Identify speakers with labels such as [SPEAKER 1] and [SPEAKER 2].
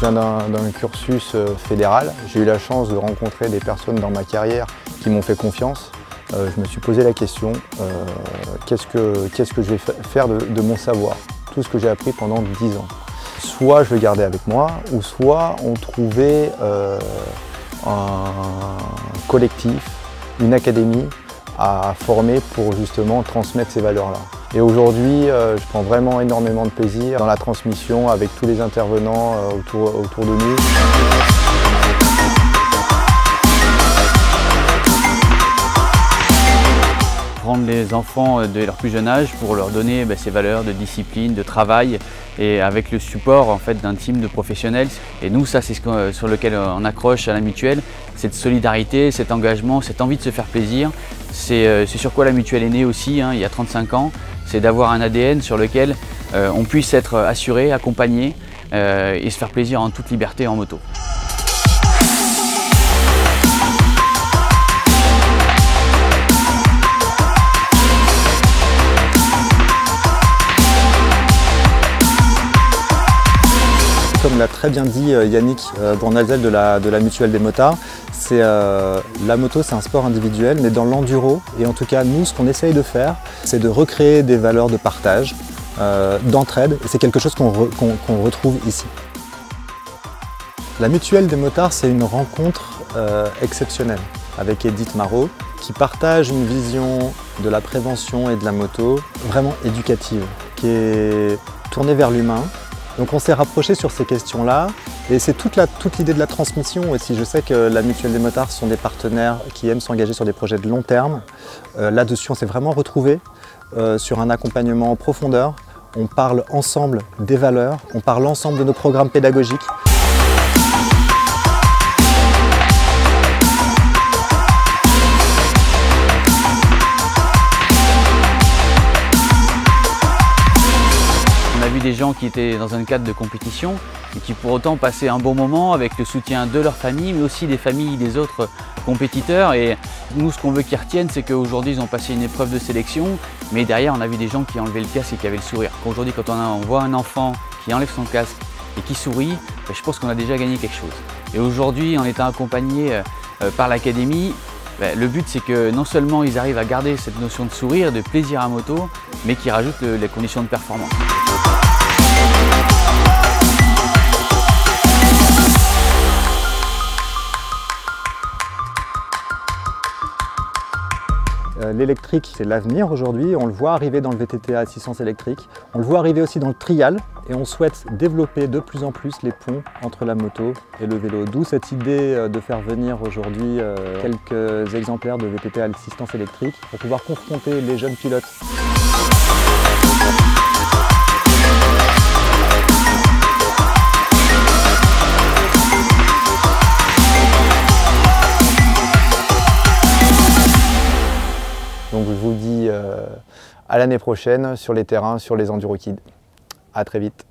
[SPEAKER 1] viens d'un cursus fédéral. J'ai eu la chance de rencontrer des personnes dans ma carrière qui m'ont fait confiance. Je me suis posé la question, qu'est-ce que je vais faire de mon savoir, tout ce que j'ai appris pendant 10 ans. Soit je le gardais avec moi, ou soit on trouvait un collectif, une académie à former pour justement transmettre ces valeurs-là. Et aujourd'hui, je prends vraiment énormément de plaisir dans la transmission avec tous les intervenants autour de nous.
[SPEAKER 2] Prendre les enfants de leur plus jeune âge pour leur donner ces valeurs de discipline, de travail et avec le support en fait, d'un team de professionnels. Et nous, ça c'est sur lequel on accroche à la mutuelle, cette solidarité, cet engagement, cette envie de se faire plaisir. C'est sur quoi la mutuelle est née aussi, il y a 35 ans. C'est d'avoir un ADN sur lequel on puisse être assuré, accompagné et se faire plaisir en toute liberté en moto.
[SPEAKER 1] Comme l'a très bien dit Yannick Bournalzel de la Mutuelle des motards, la moto c'est un sport individuel, mais dans l'enduro, et en tout cas nous ce qu'on essaye de faire, c'est de recréer des valeurs de partage, d'entraide, et c'est quelque chose qu'on retrouve ici. La Mutuelle des motards, c'est une rencontre exceptionnelle avec Edith Marot, qui partage une vision de la prévention et de la moto vraiment éducative, qui est tournée vers l'humain. Donc on s'est rapproché sur ces questions-là et c'est toute l'idée de la transmission aussi. Je sais que la Mutuelle des motards sont des partenaires qui aiment s'engager sur des projets de long terme. Là-dessus, on s'est vraiment retrouvés sur un accompagnement en profondeur. On parle ensemble des valeurs, on parle ensemble de nos programmes pédagogiques.
[SPEAKER 2] On a vu des gens qui étaient dans un cadre de compétition et qui pour autant passaient un bon moment avec le soutien de leur famille, mais aussi des familles des autres compétiteurs. Et nous, ce qu'on veut qu'ils retiennent, c'est qu'aujourd'hui, ils ont passé une épreuve de sélection, mais derrière, on a vu des gens qui enlevaient le casque et qui avaient le sourire. Aujourd'hui, quand on voit un enfant qui enlève son casque et qui sourit, je pense qu'on a déjà gagné quelque chose. Et aujourd'hui, en étant accompagné par l'académie, le but, c'est que non seulement ils arrivent à garder cette notion de sourire, de plaisir à moto, mais qu'ils rajoutent les conditions de performance.
[SPEAKER 1] L'électrique, c'est l'avenir aujourd'hui. On le voit arriver dans le VTT à assistance électrique. On le voit arriver aussi dans le trial. Et on souhaite développer de plus en plus les ponts entre la moto et le vélo. D'où cette idée de faire venir aujourd'hui quelques exemplaires de VTT à assistance électrique pour pouvoir confronter les jeunes pilotes. Donc je vous dis à l'année prochaine sur les terrains, sur les Enduro Kids. À très vite.